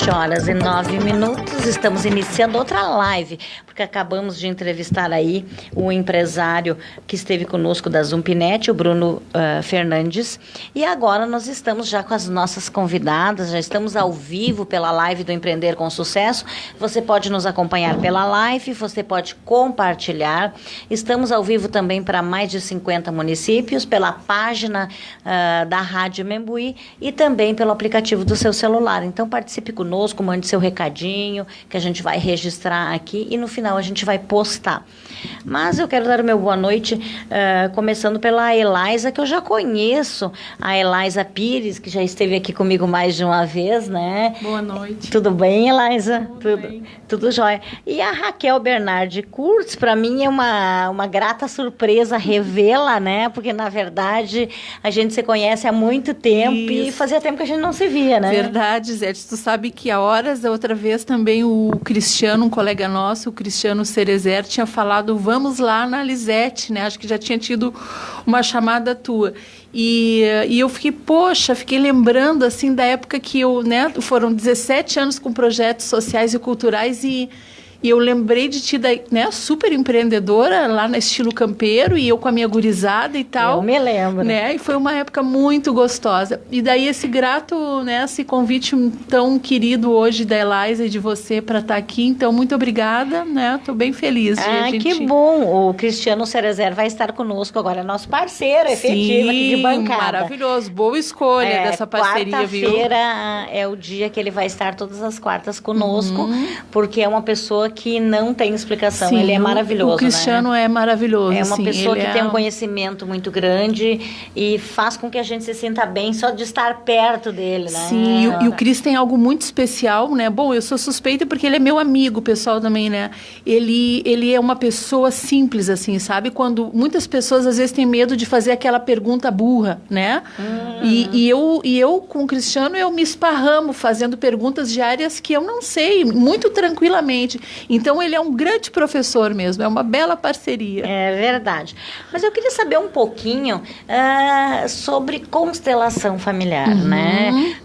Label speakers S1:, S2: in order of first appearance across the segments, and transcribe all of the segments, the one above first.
S1: 7h09, estamos iniciando outra live, porque acabamos de entrevistar aí o empresário que esteve conosco da Zumpinet, o Bruno Fernandes, e agora nós estamos já com as nossas convidadas, já estamos ao vivo pela live do Empreender com Sucesso. Você pode nos acompanhar pela live, você pode compartilhar, estamos ao vivo também para mais de 50 municípios, pela página da Rádio Membuí e também pelo aplicativo do seu celular. Então participe conosco, mande seu recadinho, que a gente vai registrar aqui e no final a gente vai postar. Mas eu quero dar o meu boa noite, começando pela Eliza, que eu já conheço, a Eliza Pires, que já esteve aqui comigo mais de uma vez, né?
S2: Boa noite.
S1: Tudo bem, Eliza?
S2: Tudo bem.
S1: Tudo jóia. E a Raquel Bernardi Kurtz, para mim é uma grata surpresa revê-la, né? Porque, na verdade, a gente se conhece há muito tempo. Isso. E fazia tempo que a gente não se via, né?
S2: Verdade, Zé. Tu sabe que há horas, da outra vez também o Cristiano, um colega nosso, o Cristiano Cerezer, tinha falado, vamos lá na Lisete, né? Acho que já tinha tido uma chamada tua. E eu fiquei lembrando, assim, da época que eu, né, foram 17 anos com projetos sociais e culturais e eu lembrei de ti, né, super empreendedora lá no estilo campeiro e eu com a minha gurizada e tal.
S1: Eu me lembro.
S2: Né, e foi uma época muito gostosa. E daí esse grato, né, esse convite tão querido hoje da Eliza e de você para estar aqui. Então, muito obrigada, né, estou bem feliz.
S1: Que bom. O Cristiano Cerezer vai estar conosco agora, nosso parceiro efetivo aqui de bancada.
S2: Maravilhoso. Boa escolha dessa parceria, viu?
S1: Quarta-feira é o dia que ele vai estar todas as quartas conosco, porque é uma pessoa que não tem explicação. Sim, ele é maravilhoso,
S2: o Cristiano, né? É maravilhoso.
S1: É uma pessoa que
S2: tem
S1: um conhecimento muito grande e faz com que a gente se sinta bem só de estar perto dele, né?
S2: Sim, e o Cris tem algo muito especial, né? Bom, eu sou suspeita porque ele é meu amigo, pessoal, também, né? Ele é uma pessoa simples, assim, sabe? Quando muitas pessoas, às vezes, têm medo de fazer aquela pergunta burra, né? E eu, com o Cristiano, eu me esparramo fazendo perguntas diárias que eu não sei, muito tranquilamente. Então, ele é um grande professor mesmo, é uma bela parceria.
S1: É verdade. Mas eu queria saber um pouquinho sobre constelação familiar, né?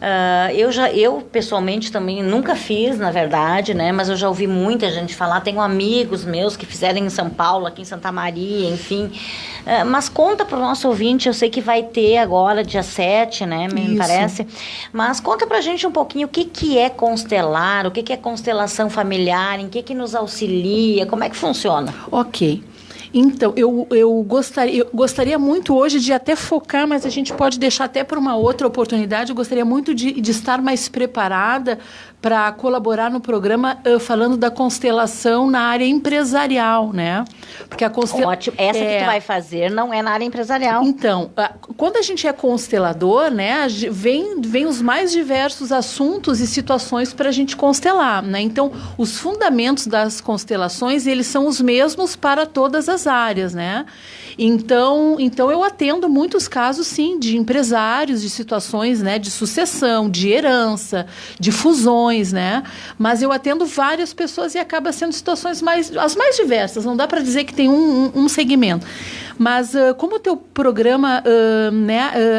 S1: Eu, pessoalmente, também nunca fiz, na verdade, né? Mas eu já ouvi muita gente falar, tenho amigos meus que fizeram em São Paulo, aqui em Santa Maria, enfim. Mas conta para o nosso ouvinte, eu sei que vai ter agora, dia 7, né? Me parece. Mas conta para a gente um pouquinho o que é constelar, o que é constelação familiar, em que nos auxilia, como é que funciona?
S2: Ok. Então, eu gostaria muito hoje de até focar, mas a gente pode deixar até para uma outra oportunidade. Eu gostaria muito de estar mais preparada para colaborar no programa falando da constelação na área empresarial, né? Porque a
S1: Ótimo. Essa que tu vai fazer não é na área empresarial.
S2: Então, quando a gente é constelador, né, vem os mais diversos assuntos e situações para a gente constelar, né? Então, os fundamentos das constelações, eles são os mesmos para todas as áreas, né? Então eu atendo muitos casos, sim, de empresários, de situações, né, de sucessão, de herança, de fusões, né? Mas eu atendo várias pessoas e acaba sendo situações as mais diversas. Não dá para dizer que tem um segmento. Mas como o teu programa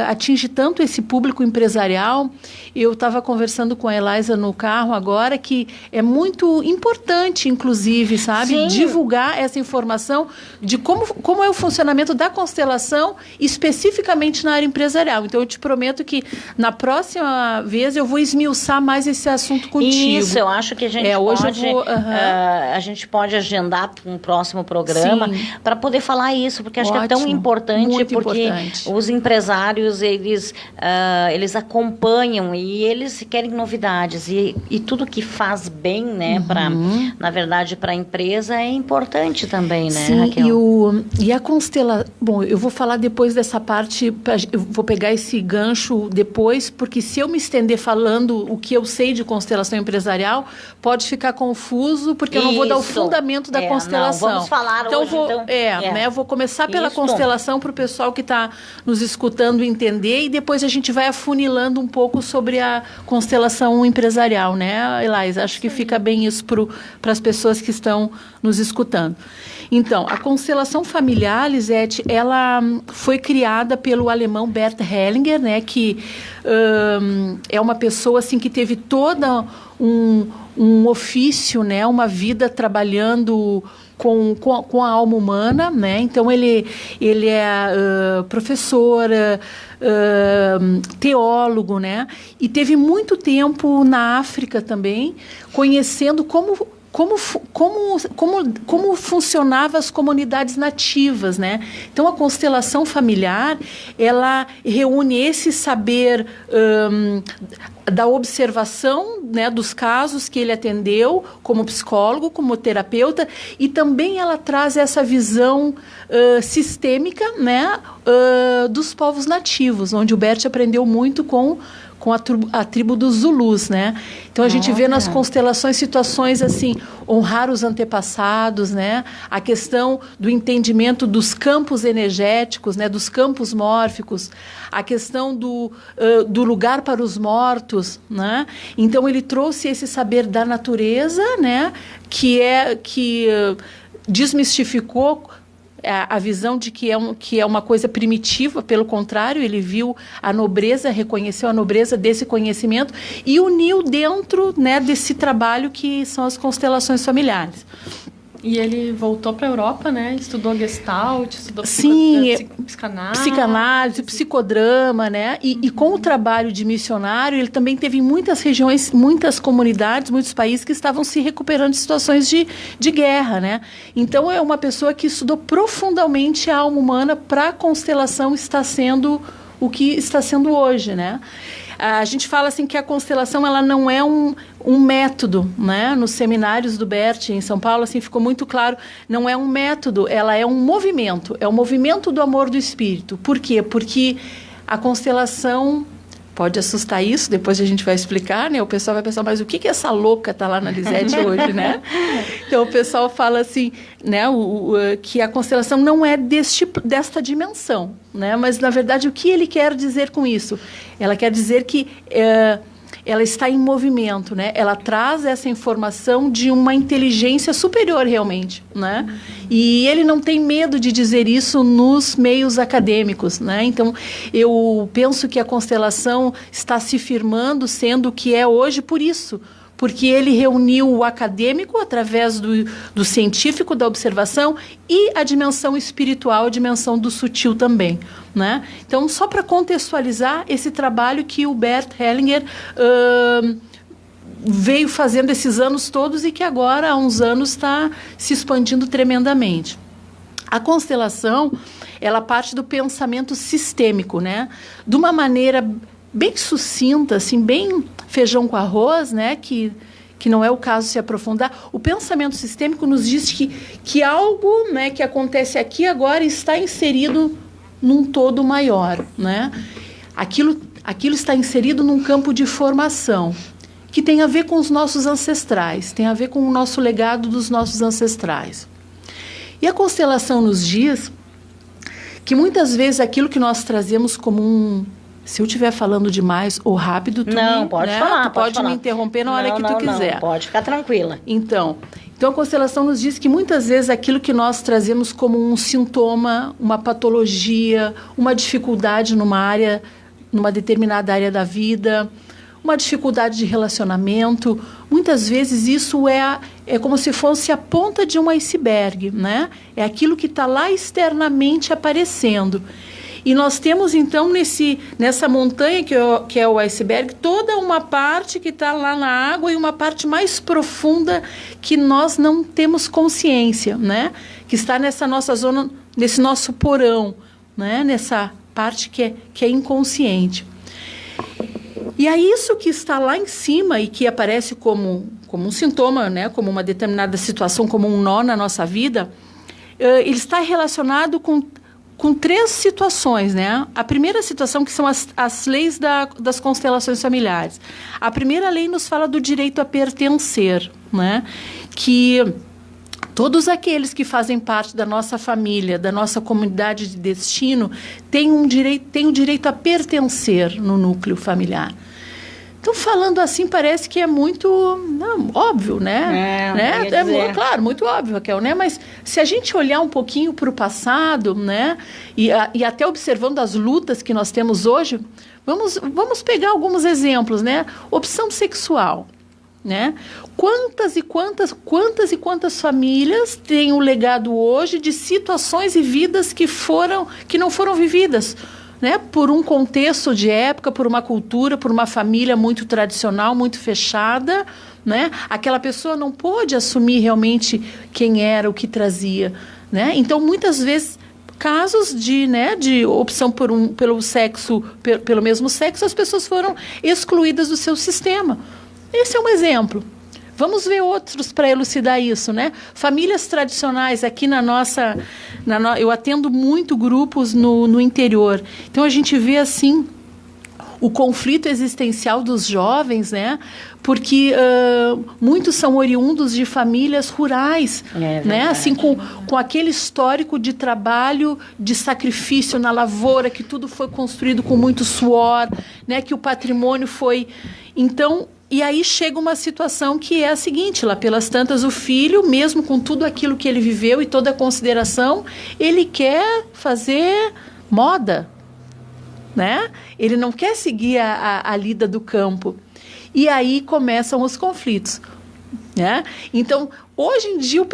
S2: atinge tanto esse público empresarial, eu estava conversando com a Eliza no carro agora que é muito importante, inclusive, sabe,
S1: Sim.
S2: divulgar essa informação de como é o funcionamento da constelação especificamente na área empresarial. Então, eu te prometo que na próxima vez eu vou esmiuçar mais esse assunto contigo.
S1: Isso, eu acho que a gente a gente pode agendar um próximo programa para poder falar isso, porque acho que é tão importante, porque os empresários, eles acompanham e eles querem novidades e tudo que faz bem, né, na verdade, para a empresa é importante também, né,
S2: Sim,
S1: Raquel?
S2: E a constelação... Bom, eu vou falar depois dessa parte, eu vou pegar esse gancho depois, porque se eu me estender falando o que eu sei de constelação empresarial, pode ficar confuso, porque eu não vou dar o fundamento da constelação.
S1: Não, vamos falar
S2: então,
S1: hoje,
S2: né, vou começar pela constelação para o pessoal que está nos escutando entender, e depois a gente vai afunilando um pouco sobre a constelação empresarial, né, Eliza? Acho que fica bem isso para as pessoas que estão nos escutando. Então, a constelação familiar, Lisete, ela foi criada pelo alemão Bert Hellinger, né, que é uma pessoa assim, que teve toda um ofício, né, uma vida trabalhando com a alma humana, né? Então ele é professor, teólogo, né? E teve muito tempo na África também, conhecendo como funcionavam as comunidades nativas, né? Então, a constelação familiar, ela reúne esse saber da observação, né, dos casos que ele atendeu como psicólogo, como terapeuta, e também ela traz essa visão sistêmica, né, dos povos nativos, onde o Bert aprendeu muito com a tribo dos Zulus, né? Então, a gente vê nas constelações situações assim, honrar os antepassados, né? A questão do entendimento dos campos energéticos, né? Dos campos mórficos, a questão do lugar para os mortos, né? Então, ele trouxe esse saber da natureza, né? Que desmistificou a visão de que é uma coisa primitiva. Pelo contrário, ele viu a nobreza, reconheceu a nobreza desse conhecimento e uniu dentro, né, desse trabalho que são as constelações familiares.
S3: E ele voltou para a Europa, né? Estudou Gestalt, estudou
S2: psicanálise, psicodrama, né? E com o trabalho de missionário, ele também teve em muitas regiões, muitas comunidades, muitos países que estavam se recuperando de situações de guerra, né? Então, é uma pessoa que estudou profundamente a alma humana. Para a constelação estar sendo o que está sendo hoje, né? A gente fala assim que a constelação, ela não é um método, né? Nos seminários do Bert em São Paulo, assim, ficou muito claro, não é um método, ela é um movimento do amor do espírito. Por quê? Porque a constelação pode assustar isso, depois a gente vai explicar, né? O pessoal vai pensar, mas o que essa louca está lá na Lisete hoje, né? Então, o pessoal fala assim, né? Que a constelação não é desta dimensão, né? Mas, na verdade, o que ele quer dizer com isso? Ela quer dizer que ela está em movimento, né? Ela traz essa informação de uma inteligência superior, realmente, né? E ele não tem medo de dizer isso nos meios acadêmicos, né? Então, eu penso que a constelação está se firmando, sendo o que é hoje por isso, porque ele reuniu o acadêmico através do científico, da observação, e a dimensão espiritual, a dimensão do sutil também, né? Então, só para contextualizar esse trabalho que o Bert Hellinger veio fazendo esses anos todos e que agora, há uns anos, está se expandindo tremendamente. A constelação, ela parte do pensamento sistêmico, né? De uma maneira bem sucinta, assim, bem feijão com arroz, né? Que não é o caso se aprofundar. O pensamento sistêmico nos diz que algo, né, que acontece aqui agora está inserido num todo maior, né? Aquilo está inserido num campo de formação que tem a ver com os nossos ancestrais, tem a ver com o nosso legado dos nossos ancestrais. E a constelação nos diz que muitas vezes aquilo que nós trazemos como se eu estiver falando demais ou rápido,
S1: pode falar.
S2: Tu pode me interromper na hora que tu quiser.
S1: Não, pode ficar tranquila.
S2: Então, a constelação nos diz que muitas vezes aquilo que nós trazemos como um sintoma, uma patologia, uma dificuldade numa determinada área da vida, uma dificuldade de relacionamento, muitas vezes isso é como se fosse a ponta de um iceberg, né? É aquilo que está lá externamente aparecendo. E nós temos, então, nessa montanha que é o iceberg, toda uma parte que está lá na água e uma parte mais profunda que nós não temos consciência, né? Que está nessa nossa zona, nesse nosso porão, né? Nessa parte que é inconsciente. E é isso que está lá em cima e que aparece como um sintoma, né? Como uma determinada situação, como um nó na nossa vida, ele está relacionado com 3 situações, né? A primeira situação, que são as leis das constelações familiares. A primeira lei nos fala do direito a pertencer, né? Que todos aqueles que fazem parte da nossa família, da nossa comunidade de destino, têm o direito a pertencer no núcleo familiar. Então, falando assim, parece que é muito óbvio, né? Claro, muito óbvio, Raquel, né? Mas se a gente olhar um pouquinho para o passado, né? E até observando as lutas que nós temos hoje, vamos pegar alguns exemplos, né? Opção sexual, né? Quantas e quantas famílias têm um legado hoje de situações e vidas que não foram vividas, né? Por um contexto de época, por uma cultura, por uma família muito tradicional, muito fechada, né? Aquela pessoa não pôde assumir realmente quem era, o que trazia, né? Então, muitas vezes, casos de opção pelo sexo, pelo mesmo sexo, as pessoas foram excluídas do seu sistema. Esse é um exemplo. Vamos ver outros para elucidar isso, né? Famílias tradicionais, aqui eu atendo muito grupos no interior. Então, a gente vê, assim, o conflito existencial dos jovens, né? Porque muitos são oriundos de famílias rurais, né? Assim, com aquele histórico de trabalho, de sacrifício na lavoura, que tudo foi construído com muito suor, né? Que o patrimônio foi... Então... E aí chega uma situação que é a seguinte, lá pelas tantas, o filho, mesmo com tudo aquilo que ele viveu e toda a consideração, ele quer fazer moda, né? Ele não quer seguir a lida do campo. E aí começam os conflitos, né? Então, hoje em dia,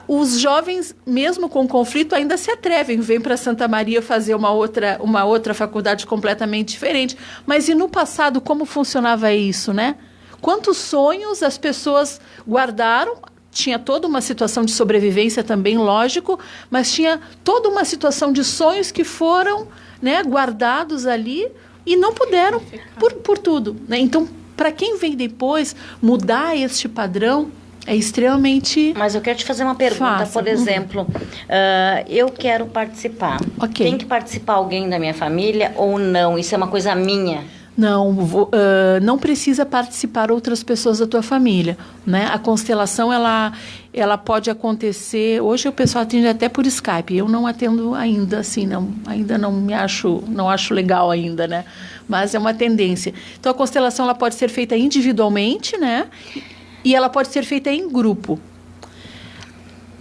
S2: os jovens, mesmo com conflito, ainda se atrevem, vêm para Santa Maria fazer uma outra faculdade completamente diferente. Mas e no passado, como funcionava isso, né? Quantos sonhos as pessoas guardaram? Tinha toda uma situação de sobrevivência também, lógico, mas tinha toda uma situação de sonhos que foram, né, guardados ali e não puderam por tudo, né? Então, para quem vem depois, mudar este padrão é extremamente...
S1: Mas eu quero te fazer uma pergunta,
S2: fácil.
S1: Por exemplo, eu quero participar.
S2: Ok.
S1: Tem que participar alguém da minha família ou não? Isso é uma coisa minha?
S2: Não, não precisa participar outras pessoas da tua família, né? A constelação, ela pode acontecer... Hoje o pessoal atende até por Skype. Eu não atendo ainda, assim, ainda não acho legal ainda, né? Mas é uma tendência. Então, a constelação, ela pode ser feita individualmente, né? E ela pode ser feita em grupo.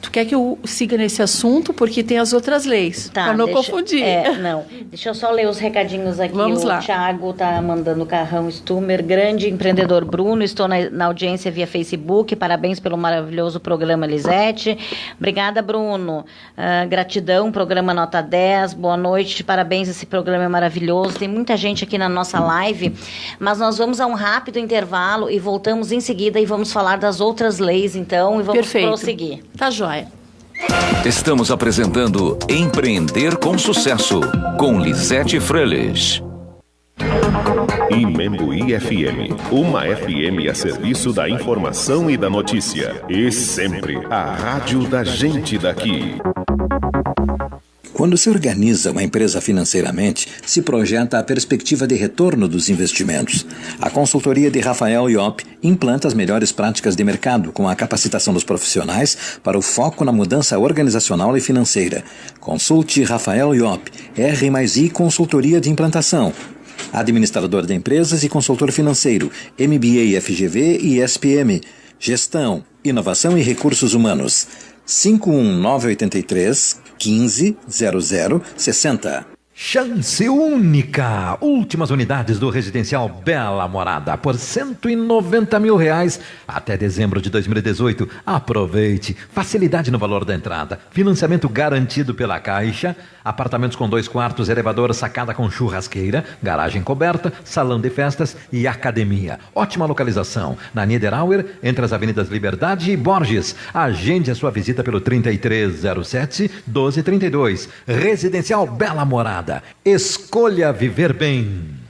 S2: Tu quer que eu siga nesse assunto? Porque tem as outras leis, para não confundir.
S1: Não. Deixa eu só ler os recadinhos aqui.
S2: Vamos lá.
S1: O Thiago está mandando carrão Stumer. Grande empreendedor Bruno, estou na audiência via Facebook. Parabéns pelo maravilhoso programa, Lisete. Obrigada, Bruno. Gratidão, programa Nota 10. Boa noite, parabéns, esse programa é maravilhoso. Tem muita gente aqui na nossa live, mas nós vamos a um rápido intervalo e voltamos em seguida e vamos falar das outras leis, então, e vamos prosseguir.
S2: Tá jóia.
S4: Estamos apresentando Empreender com Sucesso, com Lisete Freles.
S5: Imembuí FM, uma FM a serviço da informação e da notícia. E sempre a rádio da gente daqui.
S6: Quando se organiza uma empresa financeiramente, se projeta a perspectiva de retorno dos investimentos. A consultoria de Rafael Iop implanta as melhores práticas de mercado com a capacitação dos profissionais para o foco na mudança organizacional e financeira. Consulte Rafael Iop, R+I Consultoria de Implantação. Administrador de empresas e consultor financeiro, MBA FGV e SPM. Gestão, inovação e recursos humanos. 51983 150060.
S7: Chance única! Últimas unidades do residencial Bela Morada por R$190 mil até dezembro de 2018. Aproveite! Facilidade no valor da entrada, financiamento garantido pela Caixa, apartamentos com 2 quartos, elevador, sacada com churrasqueira, garagem coberta, salão de festas e academia. Ótima localização na Niederauer, entre as avenidas Liberdade e Borges. Agende a sua visita pelo 3307-1232. Residencial Bela Morada. Escolha viver bem.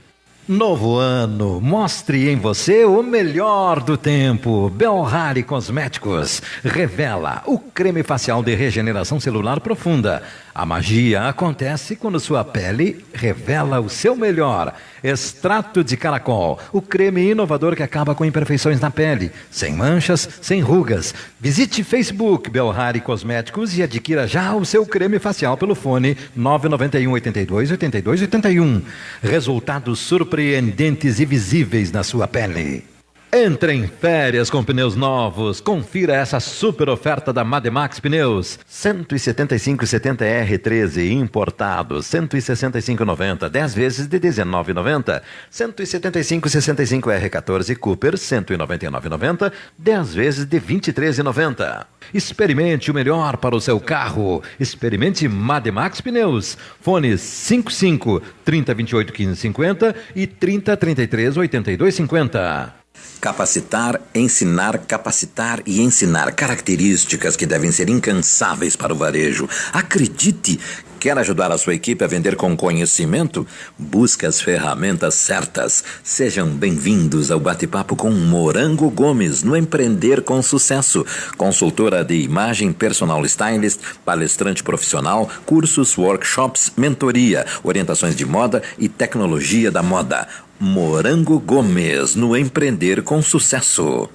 S7: Novo ano, mostre em você o melhor do tempo. Belhari Cosméticos revela o creme facial de regeneração celular profunda. A magia acontece quando sua pele revela o seu melhor. Extrato de caracol, o creme inovador que acaba com imperfeições na pele, sem manchas, sem rugas. Visite Facebook Belhari Cosméticos e adquira já o seu creme facial pelo fone 991 82 82 81. Resultados surpreendentes e visíveis na sua pele. Entre em férias com pneus novos. Confira essa super oferta da Mademax Pneus. 175,70 R13 importado, 165,90, 10 vezes de 19,90. 175,65 R14 Cooper, 199,90, 10 vezes de 23,90. Experimente o melhor para o seu carro. Experimente Mademax Pneus. Fones 55 30 28 15 50 e 30 33 82 50.
S6: Capacitar, ensinar, capacitar e ensinar. Características que devem ser incansáveis para o varejo. Acredite! Quer ajudar a sua equipe a vender com conhecimento? Busque as ferramentas certas. Sejam bem-vindos ao bate-papo com Morango Gomes, no Empreender com Sucesso. Consultora de imagem, personal stylist, palestrante profissional, cursos, workshops, mentoria, orientações de moda e tecnologia da moda. Morango Gomes, no Empreender com Sucesso.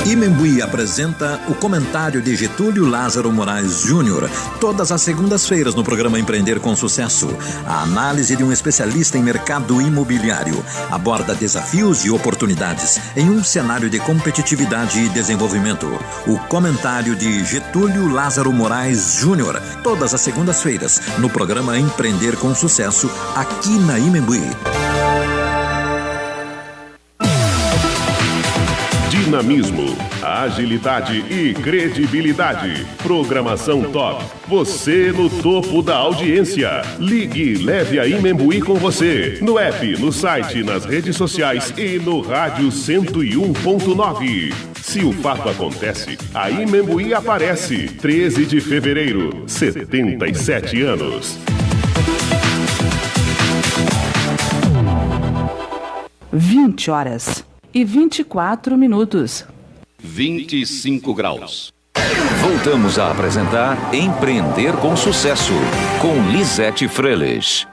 S6: Imembuí apresenta o comentário de Getúlio Lázaro Moraes Júnior, todas as segundas-feiras no programa Empreender com Sucesso. A análise de um especialista em mercado imobiliário aborda desafios e oportunidades em um cenário de competitividade e desenvolvimento. O comentário de Getúlio Lázaro Moraes Júnior, todas as segundas-feiras no programa Empreender com Sucesso, aqui na Imembuí.
S5: Dinamismo, agilidade e credibilidade. Programação top. Você no topo da audiência. Ligue, leve a Imembuí com você. No app, no site, nas redes sociais e no rádio 101.9. Se o fato acontece, a Imembuí aparece. 13 de fevereiro, 77 anos.
S8: 20 horas e 24 minutos.
S4: 25 graus. Voltamos a apresentar Empreender com Sucesso, com Lisete Freles.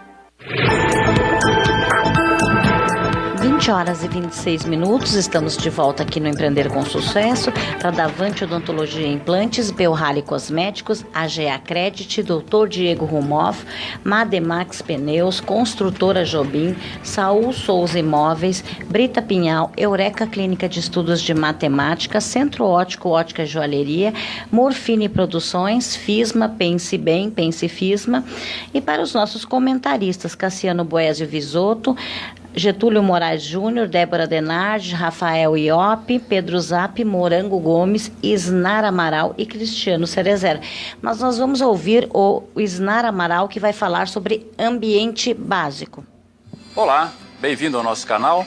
S1: 20 horas e 26 minutos, estamos de volta aqui no Empreender com Sucesso, para Davante Odontologia e Implantes, Belhari Cosméticos, AGA Credit, Dr. Diego Rumoff, Mademax Pneus, Construtora Jobim, Saul Souza Imóveis, Brita Pinhal, Eureka Clínica de Estudos de Matemática, Centro Ótico, Ótica e Joalheria, Morfine Produções, Fisma, Pense Bem, Pense Fisma, e para os nossos comentaristas, Cassiano Boésio Visotto, Getúlio Moraes Júnior, Débora Denardi, Rafael Iop, Pedro Zap, Morango Gomes, Isnar Amaral e Cristiano Cerezer. Mas nós vamos ouvir o Isnar Amaral, que vai falar sobre ambiente básico.
S9: Olá, bem-vindo ao nosso canal.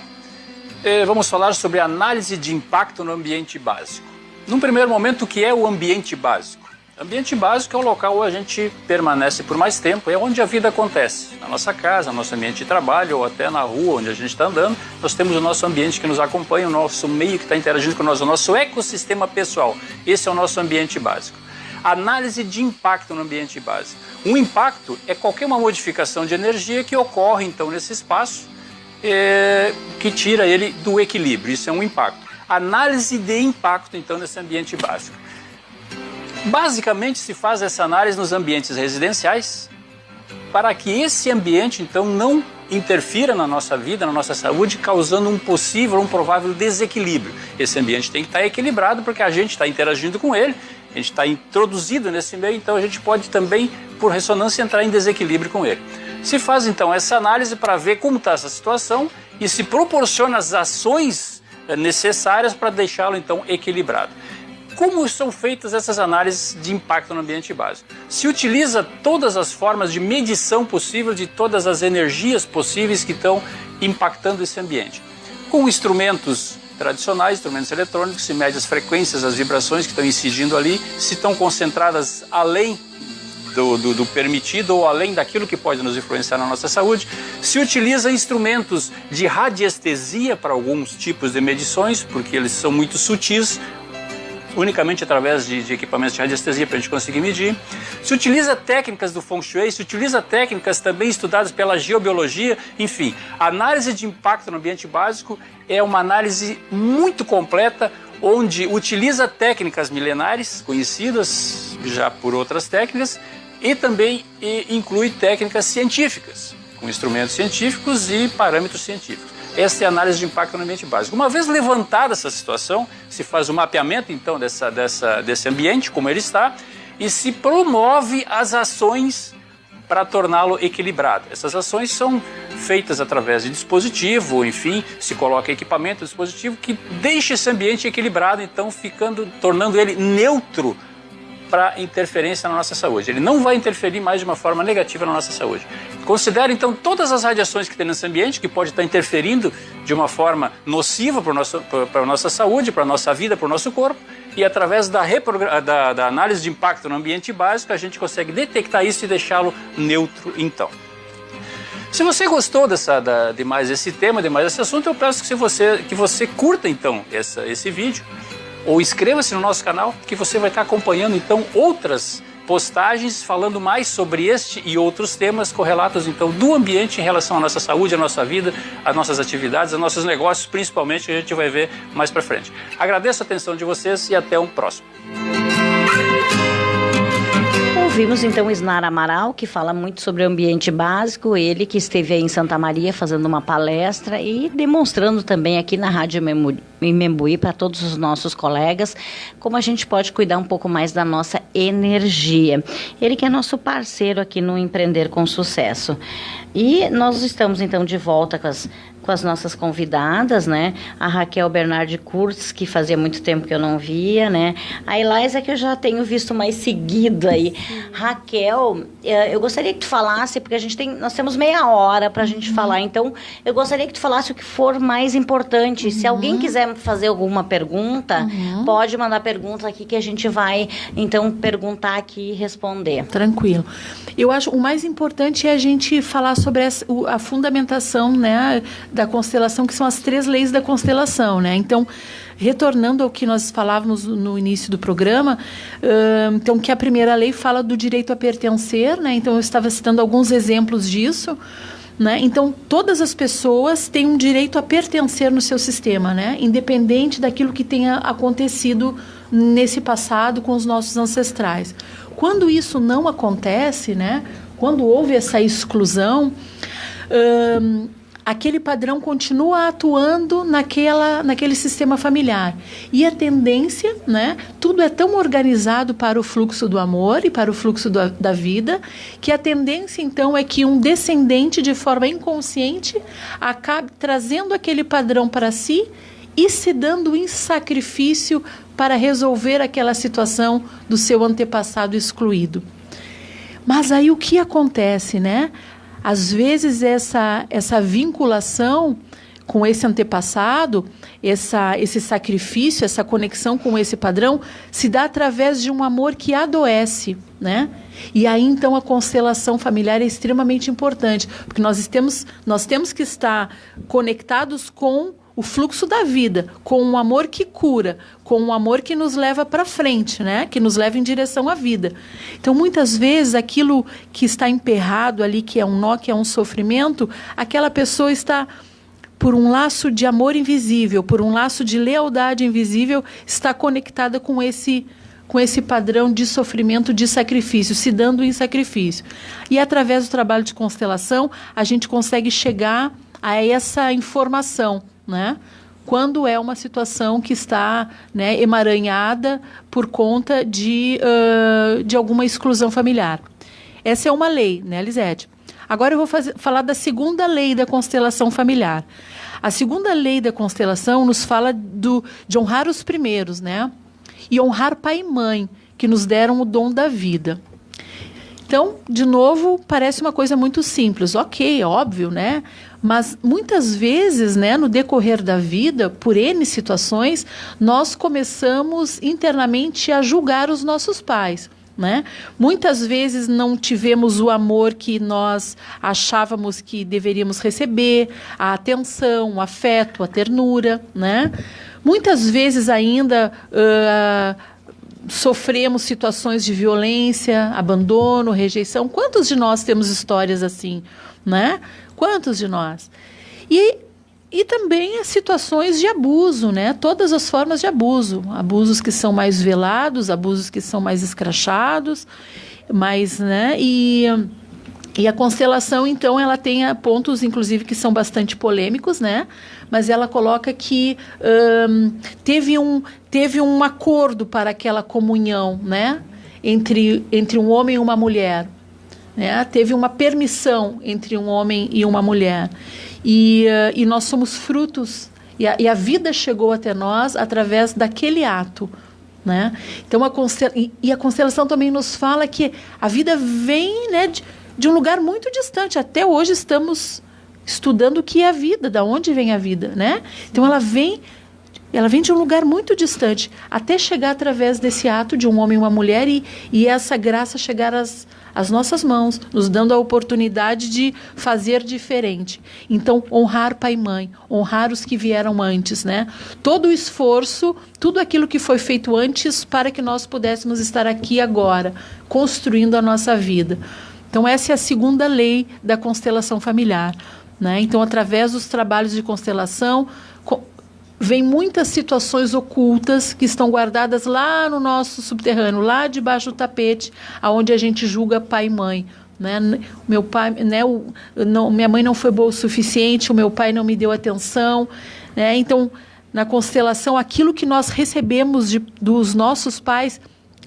S9: Vamos falar sobre análise de impacto no ambiente básico. Num primeiro momento, o que é o ambiente básico? Ambiente básico é o local onde a gente permanece por mais tempo, é onde a vida acontece. Na nossa casa, no nosso ambiente de trabalho ou até na rua onde a gente está andando, nós temos o nosso ambiente que nos acompanha, o nosso meio que está interagindo com nós, o nosso ecossistema pessoal. Esse é o nosso ambiente básico. Análise de impacto no ambiente básico. Um impacto é qualquer uma modificação de energia que ocorre então nesse espaço, que tira ele do equilíbrio. Isso é um impacto. Análise de impacto então nesse ambiente básico. Basicamente se faz essa análise nos ambientes residenciais para que esse ambiente então não interfira na nossa vida, na nossa saúde, causando um possível, um provável desequilíbrio. Esse ambiente tem que estar equilibrado porque a gente está interagindo com ele, a gente está introduzido nesse meio, então a gente pode também, por ressonância, entrar em desequilíbrio com ele. Se faz então essa análise para ver como está essa situação e se proporciona as ações necessárias para deixá-lo então equilibrado. Como são feitas essas análises de impacto no ambiente básico? Se utiliza todas as formas de medição possível de todas as energias possíveis que estão impactando esse ambiente. Com instrumentos tradicionais, instrumentos eletrônicos, se mede as frequências, as vibrações que estão incidindo ali, se estão concentradas além do permitido ou além daquilo que pode nos influenciar na nossa saúde. Se utiliza instrumentos de radiestesia para alguns tipos de medições, porque eles são muito sutis, unicamente através de equipamentos de radiestesia para a gente conseguir medir. Se utiliza técnicas do Feng Shui, se utiliza técnicas também estudadas pela geobiologia, enfim. A análise de impacto no ambiente básico é uma análise muito completa, onde utiliza técnicas milenares, conhecidas já por outras técnicas, e também inclui técnicas científicas, com instrumentos científicos e parâmetros científicos. Essa é a análise de impacto no ambiente básico. Uma vez levantada essa situação, se faz o mapeamento, então, desse ambiente, como ele está, e se promove as ações para torná-lo equilibrado. Essas ações são feitas através de dispositivo, enfim, se coloca equipamento, dispositivo, que deixa esse ambiente equilibrado, então, tornando ele neutro para interferência na nossa saúde. Ele não vai interferir mais de uma forma negativa na nossa saúde. Considere, então, todas as radiações que tem nesse ambiente, que pode estar interferindo de uma forma nociva para a nossa saúde, para a nossa vida, para o nosso corpo, e através da análise de impacto no ambiente básico, a gente consegue detectar isso e deixá-lo neutro, então. Se você gostou de mais esse tema, de mais esse assunto, eu peço que você curta, então, esse vídeo, ou inscreva-se no nosso canal, que você vai estar acompanhando, então, outras postagens falando mais sobre este e outros temas correlatos, então, do ambiente em relação à nossa saúde, à nossa vida, às nossas atividades, aos nossos negócios, principalmente, que a gente vai ver mais para frente. Agradeço a atenção de vocês e até um próximo.
S1: Ouvimos então o Isnar Amaral, que fala muito sobre o ambiente básico, ele que esteve aí em Santa Maria fazendo uma palestra e demonstrando também aqui na Rádio Imembuí para todos os nossos colegas como a gente pode cuidar um pouco mais da nossa energia. Ele que é nosso parceiro aqui no Empreender com Sucesso. E nós estamos então de volta com as nossas convidadas, né? A Raquel Bernardi Kurtz, que fazia muito tempo que eu não via, né? A Eliza, que eu já tenho visto mais seguido aí. Raquel, eu gostaria que tu falasse, porque nós temos meia hora para a gente falar, então eu gostaria que tu falasse o que for mais importante. Se alguém quiser fazer alguma pergunta, pode mandar pergunta aqui que a gente vai, então, perguntar aqui e responder.
S2: Tranquilo. Eu acho o mais importante é a gente falar sobre a fundamentação, né, da constelação, que são as 3 leis da constelação, né? Então, retornando ao que nós falávamos no início do programa, então, que a primeira lei fala do direito a pertencer, né? Então, eu estava citando alguns exemplos disso, né? Então, todas as pessoas têm um direito a pertencer no seu sistema, né? Independente daquilo que tenha acontecido nesse passado com os nossos ancestrais. Quando isso não acontece, né? Quando houve essa exclusão, aquele padrão continua atuando naquele sistema familiar. E a tendência, né? Tudo é tão organizado para o fluxo do amor e para o fluxo da vida, que a tendência, então, é que um descendente, de forma inconsciente, acabe trazendo aquele padrão para si e se dando em sacrifício para resolver aquela situação do seu antepassado excluído. Mas aí o que acontece, né? Às vezes essa vinculação com esse antepassado, esse sacrifício, essa conexão com esse padrão, se dá através de um amor que adoece, né? E aí, então, a constelação familiar é extremamente importante, porque nós temos que estar conectados com o fluxo da vida, com um amor que cura, com um amor que nos leva para frente, né? Que nos leva em direção à vida. Então, muitas vezes, aquilo que está emperrado ali, que é um nó, que é um sofrimento, aquela pessoa está, por um laço de amor invisível, por um laço de lealdade invisível, está conectada com esse padrão de sofrimento, de sacrifício, se dando em sacrifício. E através do trabalho de constelação, a gente consegue chegar a essa informação, né? Quando é uma situação que está, né, emaranhada por conta de alguma exclusão familiar. Essa é uma lei, né, Lisete? Agora eu vou falar da segunda lei da constelação familiar. A segunda lei da constelação nos fala de honrar os primeiros, né? E honrar pai e mãe, que nos deram o dom da vida. Então, de novo, parece uma coisa muito simples. Ok, óbvio, né? Mas muitas vezes, né, no decorrer da vida, por N situações, nós começamos internamente a julgar os nossos pais. né? Muitas vezes não tivemos o amor que nós achávamos que deveríamos receber, a atenção, o afeto, a ternura, né? Muitas vezes ainda sofremos situações de violência, abandono, rejeição. Quantos de nós temos histórias assim, né? Quantos de nós? E também as situações de abuso, né? Todas as formas de abuso. Abusos que são mais velados, abusos que são mais escrachados, né? E a constelação, então, ela tem pontos, inclusive, que são bastante polêmicos, né? Mas ela coloca que teve um acordo para aquela comunhão, né? Entre um homem e uma mulher. Né? Teve uma permissão entre um homem e uma mulher. E nós somos frutos, e a vida chegou até nós através daquele ato, né? Então a constelação também nos fala que a vida vem, né, de um lugar muito distante. Até hoje estamos estudando o que é a vida, da onde vem a vida, né? Então ela vem de um lugar muito distante, até chegar através desse ato de um homem e uma mulher, e essa graça chegar às nossas mãos, nos dando a oportunidade de fazer diferente. Então, honrar pai e mãe, honrar os que vieram antes, né? Todo o esforço, tudo aquilo que foi feito antes para que nós pudéssemos estar aqui agora, construindo a nossa vida. Então, essa é a segunda lei da constelação familiar, né? Então, através dos trabalhos de constelação, vem muitas situações ocultas que estão guardadas lá no nosso subterrâneo, lá debaixo do tapete, aonde a gente julga pai e mãe, né? Meu pai, né? Minha mãe não foi boa o suficiente, o meu pai não me deu atenção, né? Então, na constelação, aquilo que nós recebemos dos nossos pais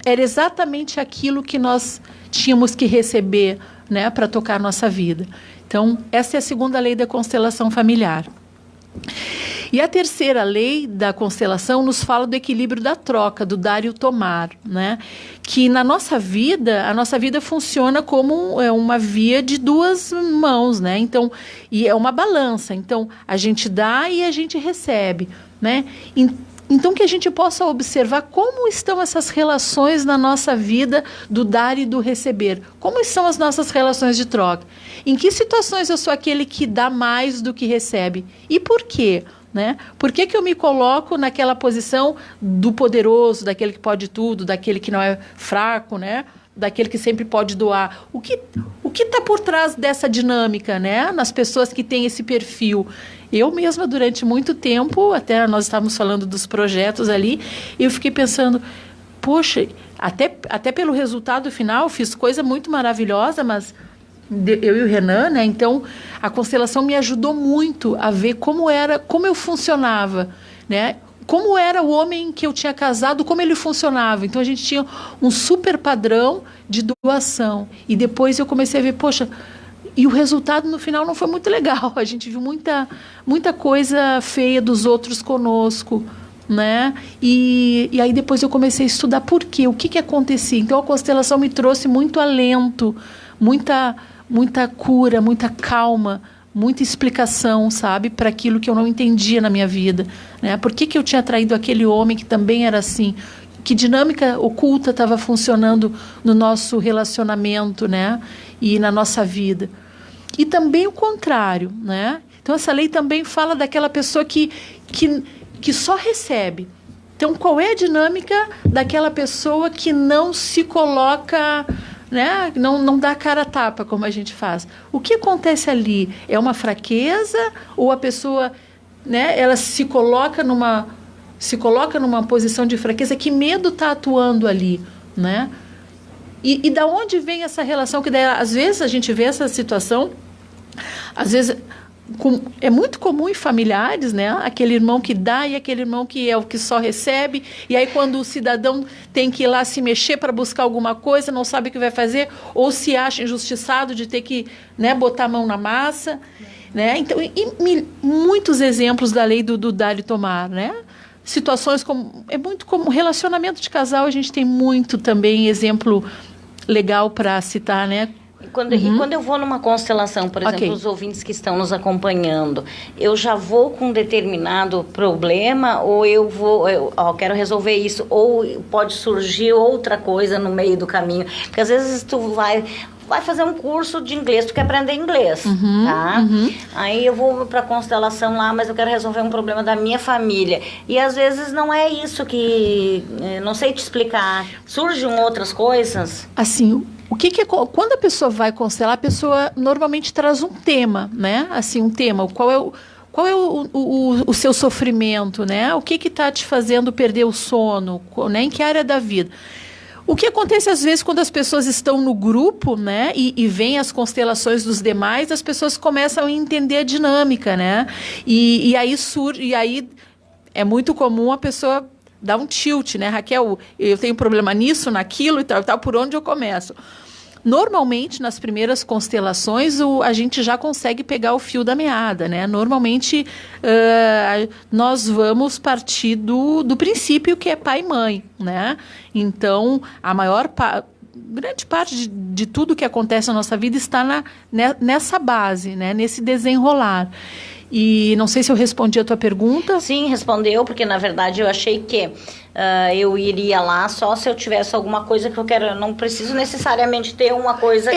S2: era exatamente aquilo que nós tínhamos que receber, né, para tocar nossa vida. Então, essa é a segunda lei da constelação familiar. E a terceira lei da constelação nos fala do equilíbrio da troca, do dar e o tomar, né? Que na nossa vida, a nossa vida funciona como uma via de duas mãos, né? Então, e é uma balança. Então, a gente dá e a gente recebe, né? Então, que a gente possa observar como estão essas relações na nossa vida do dar e do receber. Como são as nossas relações de troca? Em que situações eu sou aquele que dá mais do que recebe? E por quê? Né? Por que eu me coloco naquela posição do poderoso, daquele que pode tudo, daquele que não é fraco, né? Daquele que sempre pode doar? O que está por trás dessa dinâmica, né? Nas pessoas que têm esse perfil? Eu mesma, durante muito tempo, até nós estávamos falando dos projetos ali, eu fiquei pensando, poxa, até pelo resultado final, fiz coisa muito maravilhosa, mas eu e o Renan, né? Então, a constelação me ajudou muito a ver como eu funcionava, né? Como era o homem que eu tinha casado, como ele funcionava. Então, a gente tinha um super padrão de doação. E depois eu comecei a ver, poxa, e o resultado no final não foi muito legal. A gente viu muita coisa feia dos outros conosco, né? E aí depois eu comecei a estudar por quê, o que acontecia. Então, a constelação me trouxe muito alento, muita cura, muita calma, muita explicação, sabe, para aquilo que eu não entendia na minha vida, né? Por que eu tinha traído aquele homem que também era assim? Que dinâmica oculta estava funcionando no nosso relacionamento, né? E na nossa vida. E também o contrário, né? Então, essa lei também fala daquela pessoa que só recebe. Então, qual é a dinâmica daquela pessoa que não se coloca, né? Não dá cara a tapa, como a gente faz? O que acontece ali? É uma fraqueza ou a pessoa, né, ela se coloca numa posição de fraqueza? Que medo está atuando ali, né? E da onde vem essa relação? Que daí, às vezes a gente vê essa situação, às vezes é muito comum em familiares, né? Aquele irmão que dá e aquele irmão que é o que só recebe. E aí, quando o cidadão tem que ir lá se mexer para buscar alguma coisa, não sabe o que vai fazer, ou se acha injustiçado de ter que, né, botar a mão na massa, né? Então, muitos exemplos da lei do dar e tomar, né? Situações como... É muito como relacionamento de casal, a gente tem muito também exemplo legal para citar, né?
S1: E quando eu vou numa constelação, por exemplo, os ouvintes que estão nos acompanhando, eu já vou com um determinado problema ou eu quero resolver isso, ou pode surgir outra coisa no meio do caminho? Porque às vezes tu vai fazer um curso de inglês, tu quer aprender inglês, tá? Aí eu vou pra constelação lá, mas eu quero resolver um problema da minha família. E às vezes não é isso que... não sei te explicar. Surgem outras coisas?
S2: Assim, quando a pessoa vai constelar, a pessoa normalmente traz um tema, né? Assim, um tema. Qual é o seu sofrimento, né? O que está te fazendo perder o sono, né? Em que área da vida? O que acontece às vezes quando as pessoas estão no grupo, né, e vêm as constelações dos demais, as pessoas começam a entender a dinâmica, né? E aí é muito comum a pessoa dar um tilt, né? Raquel, eu tenho problema nisso, naquilo e tal, por onde eu começo? Normalmente, nas primeiras constelações, a gente já consegue pegar o fio da meada, né? Normalmente, nós vamos partir do princípio que é pai e mãe, né? Então, grande parte de tudo que acontece na nossa vida está nessa base, né? Nesse desenrolar. E não sei se eu respondi a tua pergunta.
S1: Sim, respondeu, porque na verdade eu achei que eu iria lá só se eu tivesse alguma coisa que eu quero. Eu não preciso necessariamente ter uma coisa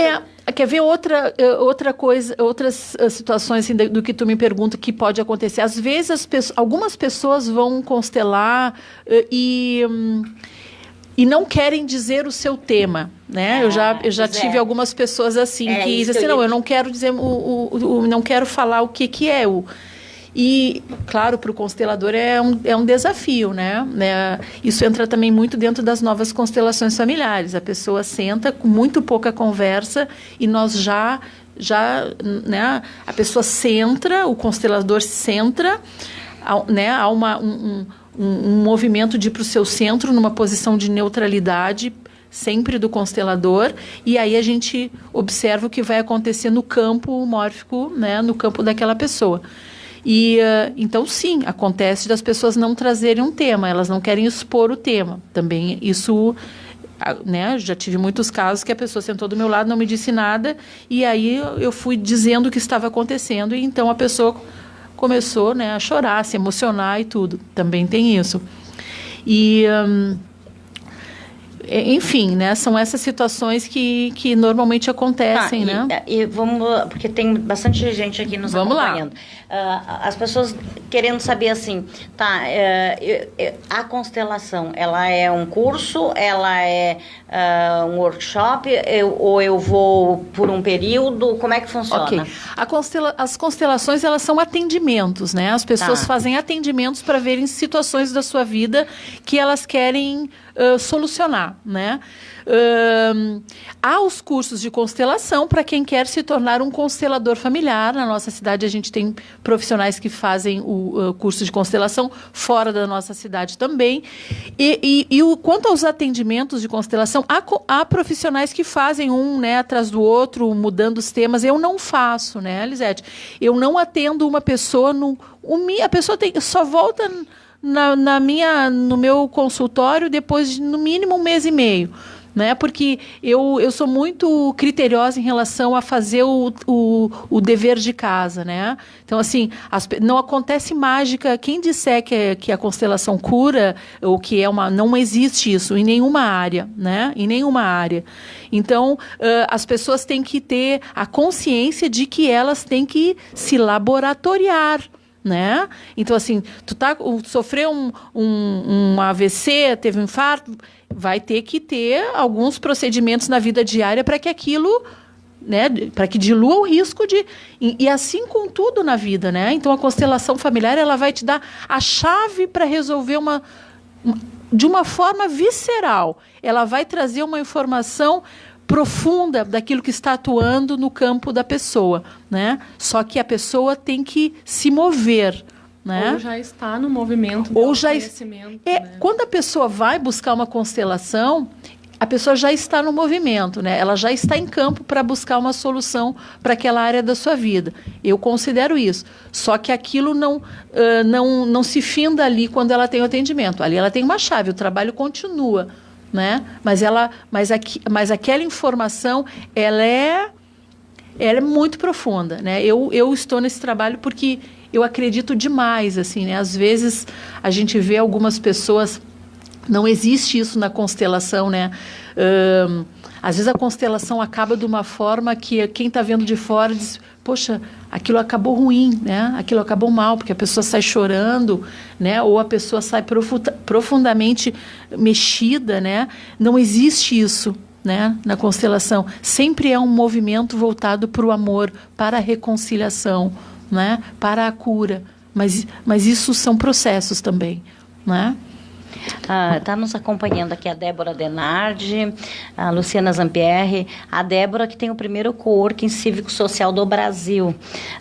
S2: Quer ver outra coisa, outras situações assim, do que tu me pergunta que pode acontecer? Às vezes algumas pessoas vão constelar e não querem dizer o seu tema, né? Eu já tive algumas pessoas assim que dizem assim, não, eu não quero dizer não quero falar o que é o... E, claro, para o constelador é um desafio, né? Isso entra também muito dentro das novas constelações familiares. A pessoa senta com muito pouca conversa e nós já né? A pessoa centra, o constelador centra, né? Há um movimento de ir para o seu centro, numa posição de neutralidade, sempre do constelador, e aí a gente observa o que vai acontecer no campo mórfico, né? No campo daquela pessoa. E então sim, acontece das pessoas não trazerem um tema, elas não querem expor o tema. Também isso, né, já tive muitos casos que a pessoa sentou do meu lado, não me disse nada, e aí eu fui dizendo o que estava acontecendo, e então a pessoa começou, né, a chorar, a se emocionar e tudo. Também tem isso. E enfim, né, são essas situações que normalmente acontecem, né?
S1: E vamos, porque tem bastante gente aqui nos acompanhando. As pessoas querendo saber assim, a constelação, ela é um curso, ela é um workshop, ou eu vou por um período, como é que funciona?
S2: Ok. As constelações, elas são atendimentos, né? As pessoas fazem atendimentos para verem situações da sua vida que elas querem solucionar, né? Há os cursos de constelação para quem quer se tornar um constelador familiar. Na nossa cidade a gente tem profissionais que fazem o curso de constelação, fora da nossa cidade também. Quanto aos atendimentos de constelação, há profissionais que fazem um, né, atrás do outro, mudando os temas. Eu não faço, né, Lisete? Eu não atendo uma pessoa, a pessoa só volta no meu consultório depois de, no mínimo, 1 mês e meio. Né? Porque eu sou muito criteriosa em relação a fazer o dever de casa, né? Então, assim, não acontece mágica. Quem disser que a constelação cura, ou que não existe isso em nenhuma área, né? Em nenhuma área. Então, as pessoas têm que ter a consciência de que elas têm que se laboratoriar, né? Então, assim, sofreu um AVC, teve um infarto, vai ter que ter alguns procedimentos na vida diária para que aquilo, né, para que dilua o risco de... E assim com tudo na vida, né? Então, a constelação familiar, ela vai te dar a chave para resolver de uma forma visceral. Ela vai trazer uma informação profunda daquilo que está atuando no campo da pessoa, né? Só que a pessoa tem que se mover, né?
S3: Ou já está no movimento do conhecimento. Né?
S2: Quando a pessoa vai buscar uma constelação, a pessoa já está no movimento, né? Ela já está em campo para buscar uma solução para aquela área da sua vida. Eu considero isso. Só que aquilo não se finda ali quando ela tem o atendimento. Ali ela tem uma chave, o trabalho continua, né? Mas aquela informação, ela é muito profunda, né? Eu estou nesse trabalho porque eu acredito demais, assim, né? Às vezes a gente vê algumas pessoas, não existe isso na constelação, né? Às vezes a constelação acaba de uma forma que quem está vendo de fora diz, poxa, aquilo acabou ruim, né? Aquilo acabou mal, porque a pessoa sai chorando, né? Ou a pessoa sai profundamente mexida, né? Não existe isso, né? Na constelação. Sempre é um movimento voltado para o amor, para a reconciliação, né? Para a cura. Mas isso são processos também, né?
S1: Está nos acompanhando aqui a Débora Denardi, a Luciana Zampierre, a Débora que tem o primeiro coworking cívico-social do Brasil,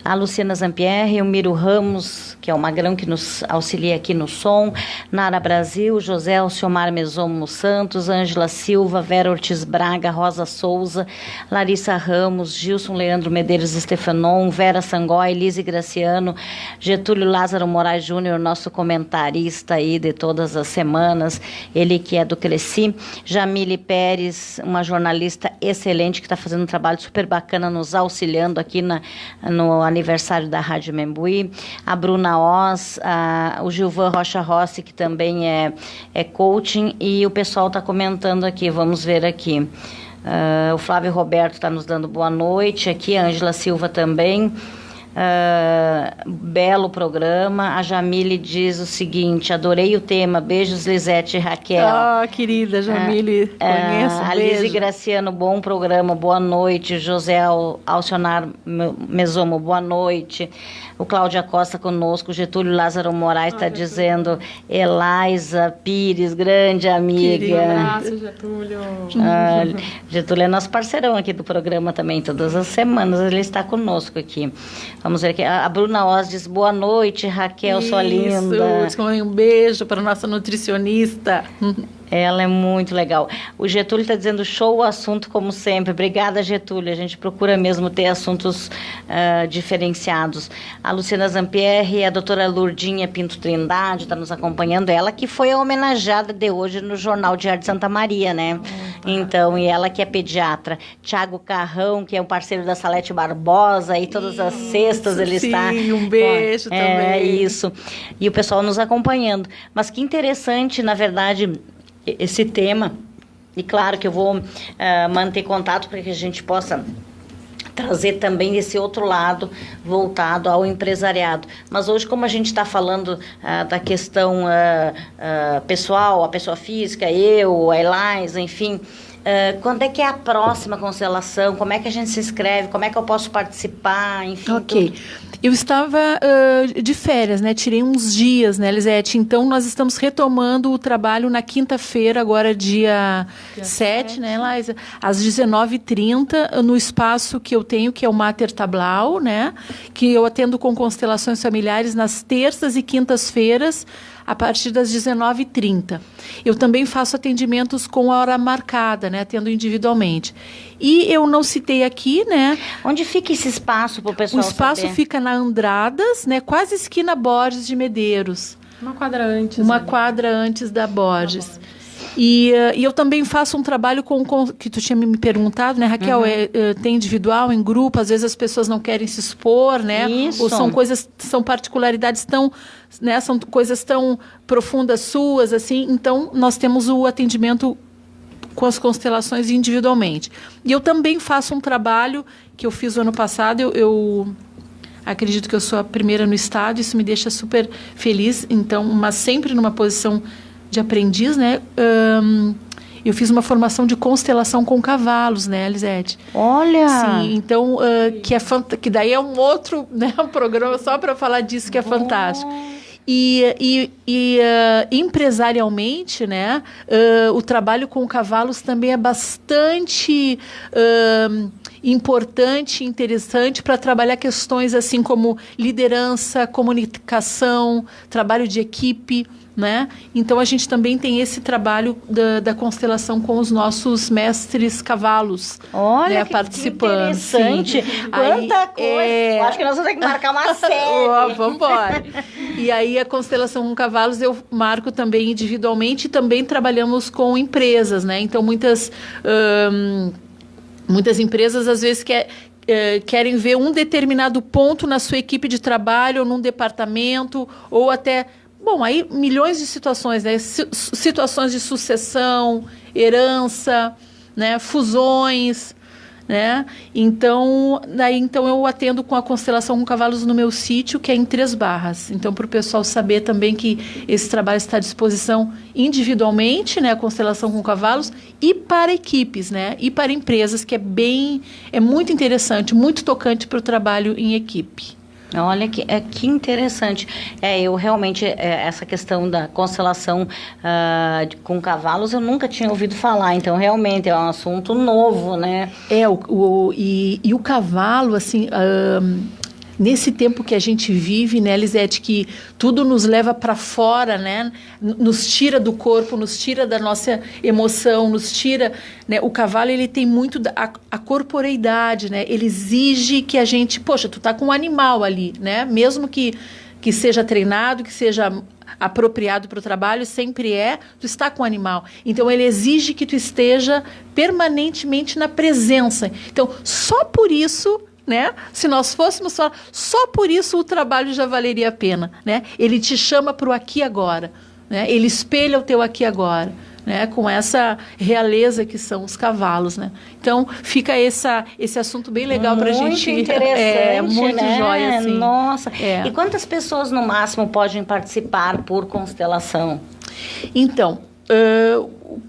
S1: a Luciana Zampierre, o Miro Ramos, que é o magrão que nos auxilia aqui no som, Nara Brasil, José Alciomar Mesomo Santos, Ângela Silva, Vera Ortiz Braga, Rosa Souza, Larissa Ramos, Gilson Leandro Medeiros Stefanon, Vera Sangói, Lise Graciano, Getúlio Lázaro Moraes Júnior, nosso comentarista aí de todas as semanas, ele que é do Cresci, Jamile Pérez, uma jornalista excelente que está fazendo um trabalho super bacana, nos auxiliando aqui no aniversário da Rádio Membuí, a Bruna Oz, o Gilvan Rocha Rossi, que também é coaching, e o pessoal está comentando aqui, vamos ver aqui. O Flávio Roberto está nos dando boa noite aqui, a Ângela Silva também. Belo programa. A Jamile diz o seguinte: adorei o tema, beijos Lisete e Raquel.
S2: Querida Jamile, conheço,
S1: a Lise Graciano, bom programa, boa noite. José Alcionar Mesomo, boa noite. O Cláudia Costa conosco, Getúlio Lázaro Moraes está dizendo, Elaisa Pires, grande amiga.
S3: Um abraço, Getúlio.
S1: Getúlio é nosso parceirão aqui do programa também, todas as semanas ele está conosco aqui. Vamos ver aqui, a Bruna Oz diz, boa noite, Raquel, sua linda.
S2: Um beijo para a nossa nutricionista.
S1: Ela é muito legal. O Getúlio está dizendo, show o assunto como sempre. Obrigada, Getúlio. A gente procura mesmo ter assuntos diferenciados. A Luciana Zampierre e a doutora Lourdinha Pinto Trindade está nos acompanhando. Ela que foi a homenageada de hoje no Jornal Diário de Santa Maria, né? Então, e ela que é pediatra. Tiago Carrão, que é um parceiro da Salete Barbosa, e todas as sextas ele está...
S2: Sim, um beijo também.
S1: É isso. E o pessoal nos acompanhando. Mas que interessante, na verdade... esse tema, e claro que eu vou manter contato para que a gente possa trazer também esse outro lado voltado ao empresariado. Mas hoje, como a gente está falando da questão pessoal, a pessoa física, eu, a Elaisa, enfim, quando é que é a próxima constelação? Como é que a gente se inscreve? Como é que eu posso participar? Enfim,
S2: ok. Tudo. Eu estava de férias, né? Tirei uns dias, né, Lisete? Então, nós estamos retomando o trabalho na quinta-feira, agora dia 7, né, Elaisa? Às 19h30, no espaço que eu tenho, que é o Mater Tablau, né? Que eu atendo com constelações familiares nas terças e quintas-feiras, a partir das 19h30. Eu também faço atendimentos com a hora marcada, né? Atendo individualmente. E eu não citei aqui, né?
S1: Onde fica esse espaço para o pessoal
S2: saber? O espaço fica na Andradas, né? Quase esquina Borges de Medeiros.
S3: Uma quadra antes.
S2: Uma quadra antes da Borges. E eu também faço um trabalho que tu tinha me perguntado, né, Raquel? Tem individual, em grupo, às vezes as pessoas não querem se expor, né?
S1: Isso.
S2: Ou são particularidades tão, né, são coisas tão profundas suas, assim. Então, nós temos o atendimento com as constelações individualmente. E eu também faço um trabalho que eu fiz o ano passado, eu acredito que eu sou a primeira no estado, isso me deixa super feliz, então, mas sempre numa posição de aprendiz, né? Eu fiz uma formação de constelação com cavalos, né, Lisete?
S1: Olha!
S2: Sim, então, que daí é um outro, né, um programa só para falar disso, que é fantástico. E empresarialmente, né, o trabalho com cavalos também é bastante importante e interessante para trabalhar questões assim como liderança, comunicação, trabalho de equipe, né? Então a gente também tem esse trabalho da constelação com os nossos mestres cavalos.
S1: Olha,
S2: né,
S1: que
S2: participando.
S1: interessante.
S2: Sim.
S1: Quanta coisa. Acho que nós vamos ter que marcar uma série.
S2: Vamos embora. E aí a constelação com cavalos eu marco também individualmente e também trabalhamos com empresas, né? Então muitas empresas às vezes querem ver um determinado ponto na sua equipe de trabalho ou num departamento ou até... Bom, aí milhões de situações, né? Situações de sucessão, herança, né? Fusões, né? Então eu atendo com a constelação com cavalos no meu sítio, que é em 3 Barras. Então, para o pessoal saber também que esse trabalho está à disposição individualmente, né? A constelação com cavalos, e para equipes, né? E para empresas, que é muito interessante, muito tocante para o trabalho em equipe.
S1: Olha que interessante. Eu realmente, essa questão da constelação com cavalos, eu nunca tinha ouvido falar. Então, realmente, é um assunto novo, né?
S2: E o cavalo, assim... nesse tempo que a gente vive, né, Lisete, que tudo nos leva para fora, né, nos tira do corpo, nos tira da nossa emoção, nos tira, né, o cavalo ele tem muito a corporeidade, né, ele exige que a gente, poxa, tu tá com um animal ali, né, mesmo que seja treinado, que seja apropriado para o trabalho, sempre tu está com o animal. Então, ele exige que tu esteja permanentemente na presença. Então, só por isso... né? Se nós fôssemos só por isso o trabalho já valeria a pena, né? Ele te chama para o aqui e agora, né? Ele espelha o teu aqui e agora, né? Com essa realeza que são os cavalos, né? Então fica esse assunto bem legal para a gente.
S1: Muito interessante,
S2: muito
S1: né?
S2: jóia, assim.
S1: Nossa. E quantas pessoas no máximo podem participar por constelação?
S2: Então,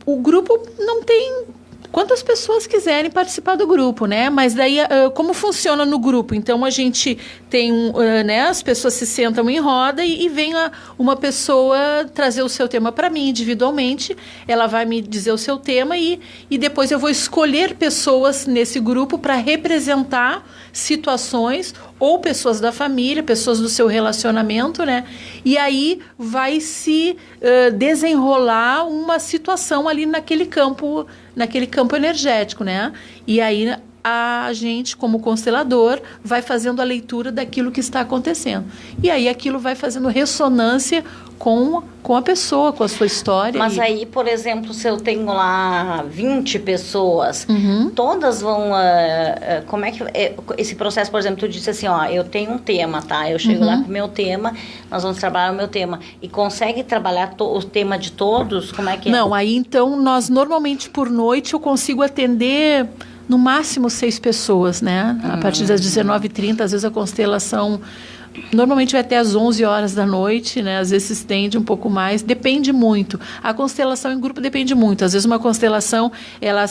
S2: o grupo não tem... Quantas pessoas quiserem participar do grupo, né? Mas daí, como funciona no grupo? Então, a gente tem, né? As pessoas se sentam em roda e vem uma pessoa trazer o seu tema para mim individualmente. Ela vai me dizer o seu tema e depois eu vou escolher pessoas nesse grupo para representar situações ou pessoas da família, pessoas do seu relacionamento, né? E aí vai se desenrolar uma situação ali naquele campo energético, né? E aí a gente, como constelador, vai fazendo a leitura daquilo que está acontecendo. E aí aquilo vai fazendo ressonância com a pessoa, com a sua história.
S1: Mas aí, por exemplo, se eu tenho lá 20 pessoas, todas vão... como é que... esse processo, por exemplo, tu disse assim, eu tenho um tema, tá? Eu chego lá com o meu tema, nós vamos trabalhar o meu tema. E consegue trabalhar o tema de todos? Como é que é?
S2: Não, aí então, nós normalmente por noite eu consigo atender... no máximo 6 pessoas, né? A partir das 19h30, às vezes a constelação normalmente vai até às 11 horas da noite, né? Às vezes se estende um pouco mais, depende muito. A constelação em grupo depende muito. Às vezes uma constelação, ela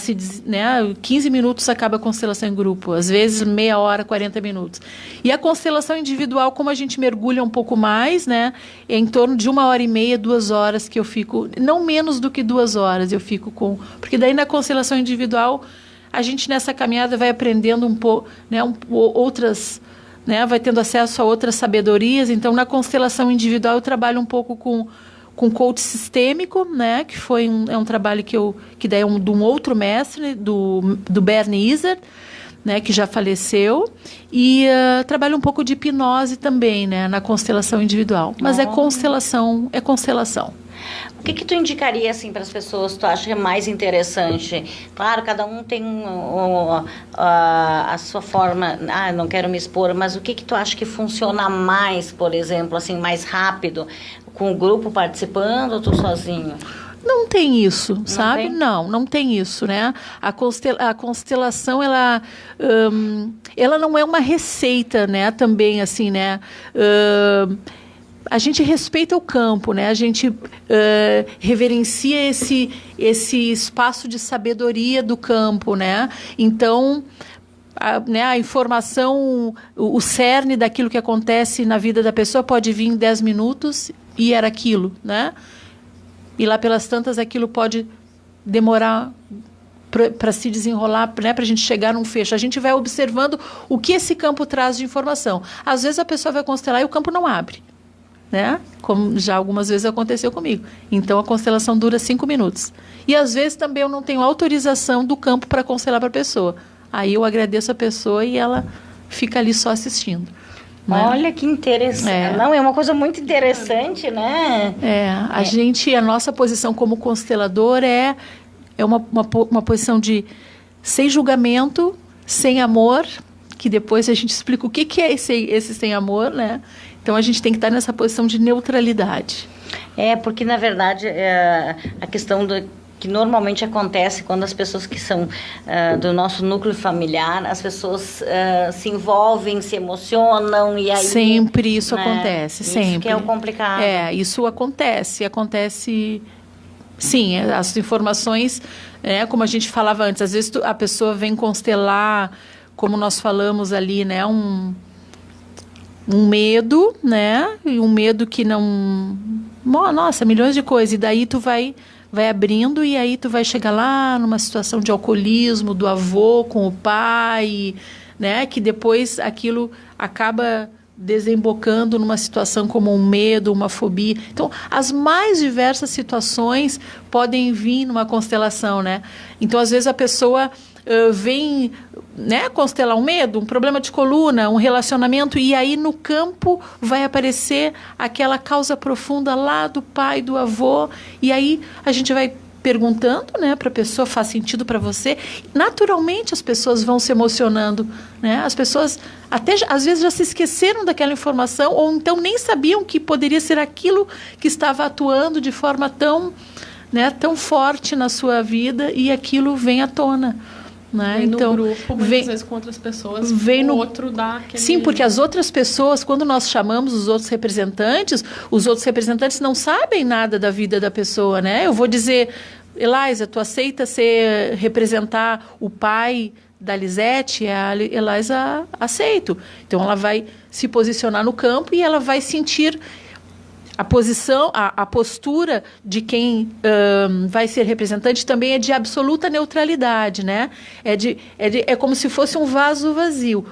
S2: né? 15 minutos acaba a constelação em grupo, às vezes meia hora, 40 minutos. E a constelação individual, como a gente mergulha um pouco mais, né? É em torno de 1h30, 2 horas que eu fico, não menos do que 2 horas eu fico com... Porque daí na constelação individual... a gente nessa caminhada vai aprendendo um pouco, né, outras, né, vai tendo acesso a outras sabedorias. Então, na constelação individual, eu trabalho um pouco com coach sistêmico, né, que foi um trabalho que daí é de um outro mestre, do Bernie Izzard, né, que já faleceu, e trabalho um pouco de hipnose também, né, na constelação individual. Mas é constelação.
S1: O que tu indicaria, assim, para as pessoas que tu acha que é mais interessante? Claro, cada um tem a sua forma, não quero me expor, mas o que tu acha que funciona mais, por exemplo, assim, mais rápido, com o grupo participando ou tu sozinho?
S2: Não tem isso, sabe?
S1: Tem?
S2: Não tem isso, né? A constelação, ela não é uma receita, né? Também, assim, né? A gente respeita o campo, né? A gente reverencia esse espaço de sabedoria do campo, né? Então, a informação, o cerne daquilo que acontece na vida da pessoa pode vir em 10 minutos e era aquilo, né? E lá pelas tantas aquilo pode demorar para se desenrolar, né, para a gente chegar num fecho. A gente vai observando o que esse campo traz de informação. Às vezes a pessoa vai constelar e o campo não abre, né? Como já algumas vezes aconteceu comigo. Então a constelação dura 5 minutos. E às vezes também eu não tenho autorização do campo para constelar para a pessoa. Aí eu agradeço a pessoa e ela fica ali só assistindo. Né?
S1: Olha que interessante. Não, é uma coisa muito interessante, né?
S2: A nossa posição como constelador é uma posição de sem julgamento, sem amor, que depois a gente explica o que é esse sem amor, né? Então a gente tem que estar nessa posição de neutralidade.
S1: Porque na verdade a questão que normalmente acontece quando as pessoas que são do nosso núcleo familiar, as pessoas se envolvem, se emocionam e aí...
S2: Sempre isso acontece, sempre.
S1: Isso que é o complicado.
S2: Isso acontece... Sim, as informações, como a gente falava antes, às vezes a pessoa vem constelar, como nós falamos ali, né, um medo, né, e um medo que não... Nossa, milhões de coisas, e daí tu vai abrindo e aí tu vai chegar lá numa situação de alcoolismo do avô com o pai, né, que depois aquilo acaba desembocando numa situação como um medo, uma fobia. Então, as mais diversas situações podem vir numa constelação, né? Então, às vezes a pessoa vem, né, constelar um medo, um problema de coluna, um relacionamento, e aí no campo vai aparecer aquela causa profunda lá do pai, do avô, e aí a gente vai perguntando, né, para a pessoa, faz sentido para você? Naturalmente as pessoas vão se emocionando, né? As pessoas até às vezes já se esqueceram daquela informação ou então nem sabiam que poderia ser aquilo que estava atuando de forma tão, né, tão forte na sua vida e aquilo vem à tona. Né?
S3: Vem
S2: então,
S3: no grupo, muitas vezes com outras pessoas,
S2: vem no
S3: outro dá aquele...
S2: Sim, porque as outras pessoas, quando nós chamamos os outros representantes não sabem nada da vida da pessoa, né? Eu vou dizer, Eliza, tu aceita representar o pai da Lisete? A Eliza aceito. Então ela vai se posicionar no campo e ela vai sentir a posição, a postura de quem vai ser representante também é de absoluta neutralidade, né? É como se fosse um vaso vazio,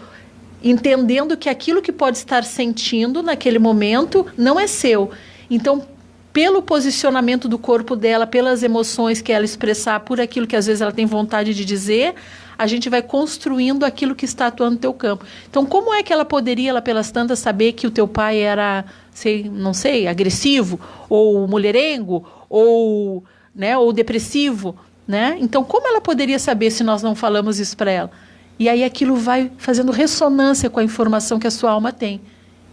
S2: entendendo que aquilo que pode estar sentindo naquele momento não é seu. Então, pelo posicionamento do corpo dela, pelas emoções que ela expressar, por aquilo que às vezes ela tem vontade de dizer, a gente vai construindo aquilo que está atuando no teu campo. Então, como é que ela poderia, ela pelas tantas, saber que o teu pai era, não sei, agressivo, ou mulherengo, ou, né, ou depressivo, né? Então, como ela poderia saber se nós não falamos isso para ela? E aí aquilo vai fazendo ressonância com a informação que a sua alma tem.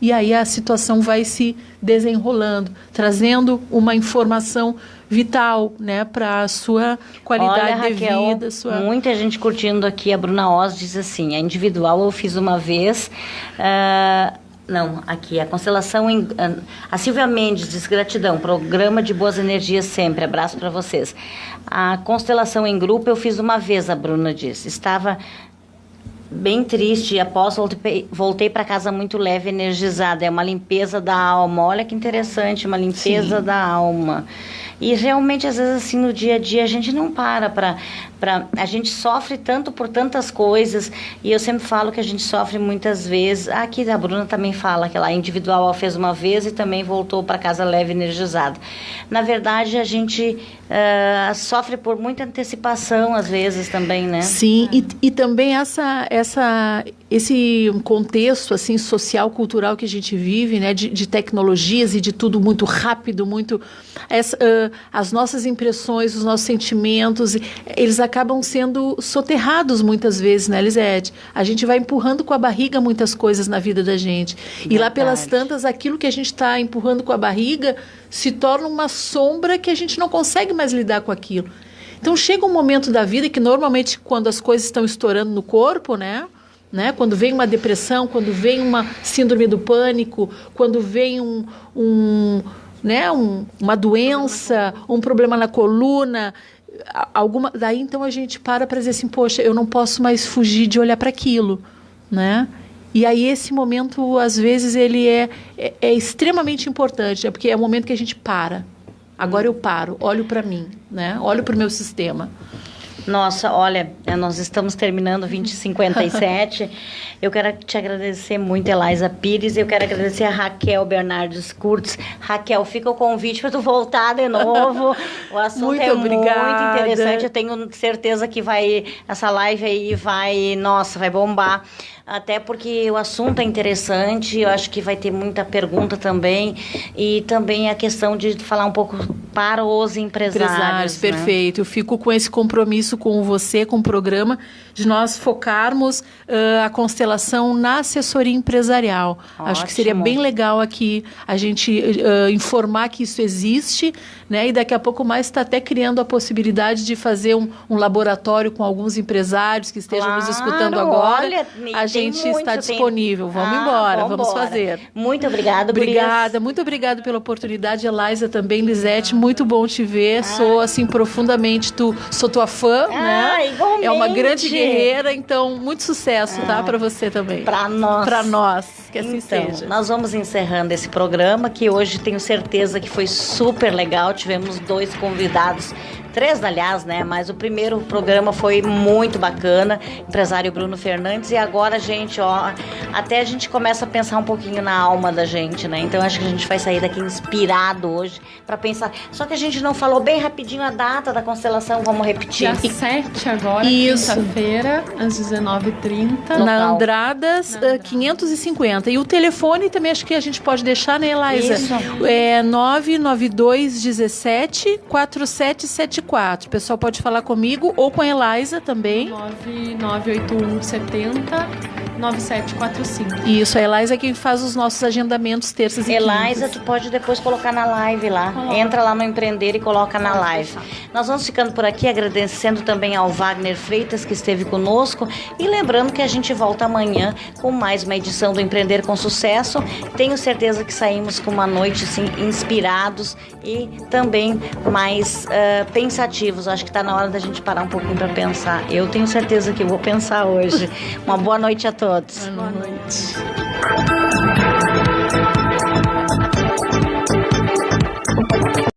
S2: E aí a situação vai se desenrolando, trazendo uma informação vital, né, para a sua qualidade de vida.
S1: Muita gente curtindo aqui. A Bruna Oz diz assim, a individual eu fiz uma vez... Não, aqui, a constelação... A Silvia Mendes diz, gratidão, programa de boas energias sempre, abraço para vocês. A constelação em grupo eu fiz uma vez, a Bruna diz. Estava bem triste, após voltei para casa muito leve, energizada. É uma limpeza da alma. Olha que interessante, uma limpeza da alma. E realmente, às vezes, assim, no dia a dia, a gente não para. A gente sofre tanto por tantas coisas, e eu sempre falo que a gente sofre muitas vezes. Aqui a Bruna também fala que ela individual ela fez uma vez e também voltou para casa leve, energizada. Na verdade, a gente sofre por muita antecipação, às vezes, também, né?
S2: Sim, e também esse contexto assim, social, cultural que a gente vive, né, de tecnologias e de tudo muito rápido, muito... as nossas impressões, os nossos sentimentos, eles acabam sendo soterrados muitas vezes, né, Lisete? A gente vai empurrando com a barriga muitas coisas na vida da gente. Verdade. E lá pelas tantas, aquilo que a gente está empurrando com a barriga se torna uma sombra que a gente não consegue mais lidar com aquilo. Então chega um momento da vida que normalmente quando as coisas estão estourando no corpo, né? Quando vem uma depressão, quando vem uma síndrome do pânico, quando vem uma doença, um problema na coluna, daí então a gente para dizer assim, poxa, eu não posso mais fugir de olhar para aquilo, né? E aí esse momento, às vezes, ele é extremamente importante, porque é o momento que a gente para. Agora eu paro, olho para mim, né? Olho para o meu sistema.
S1: Nossa, olha, nós estamos terminando 20h57. Eu quero te agradecer muito, Eliza Pires. Eu quero agradecer a Raquel Bernardes Kurtz. Raquel, fica o convite para tu voltar de novo. O assunto
S2: Muito
S1: é
S2: obrigada.
S1: muito interessante. Eu tenho certeza que essa live aí vai bombar. Até porque o assunto é interessante, eu acho que vai ter muita pergunta também, e também a questão de falar um pouco para os empresários. Né?
S2: Perfeito. Eu fico com esse compromisso com você, com o programa, de nós focarmos a constelação na assessoria empresarial.
S1: Ótimo.
S2: Acho que seria bem legal aqui a gente informar que isso existe, né? E daqui a pouco mais está até criando a possibilidade de fazer um laboratório com alguns empresários que estejam nos escutando agora.
S1: Olha,
S2: a gente está disponível. Vamos embora, vamos fazer.
S1: Muito obrigada,
S2: Obrigada, muito obrigada pela oportunidade, Eliza também, Lisete, muito bom te ver. Sou assim profundamente, sou tua fã, né?
S1: Igualmente.
S2: É uma grande guerreira, então muito sucesso, tá, para você também.
S1: Para nós,
S2: que assim
S1: então,
S2: seja.
S1: Nós vamos encerrando esse programa, que hoje tenho certeza que foi super legal. Tivemos 2 convidados, 3 aliás, né? Mas o primeiro programa foi muito bacana, empresário Bruno Fernandes, e agora, gente, até a gente começa a pensar um pouquinho na alma da gente, né? Então acho que a gente vai sair daqui inspirado hoje para pensar. Só que a gente não falou bem rapidinho a data da constelação, vamos repetir.
S3: Dia 7 agora, quinta-feira, às 19h30.
S2: Na Andradas, 550. E o telefone também acho que a gente pode deixar, né, Eliza?
S1: Isso.
S2: É 99217-4774. O pessoal pode falar comigo ou com a Eliza também.
S3: 998170-9745.
S2: Isso, a Eliza é quem faz os nossos agendamentos terças e quintas.
S1: Eliza, tu pode depois colocar na live lá. Entra lá no Empreender e coloca na live. Nós vamos ficando por aqui, agradecendo também ao Wagner Freitas, que esteve conosco. E lembrando que a gente volta amanhã com mais uma edição do Empreender com Sucesso. Tenho certeza que saímos com uma noite assim, inspirados e também mais pensativos. Acho que está na hora da gente parar um pouquinho para pensar. Eu tenho certeza que eu vou pensar hoje. Uma boa noite a todos.
S3: Boa noite.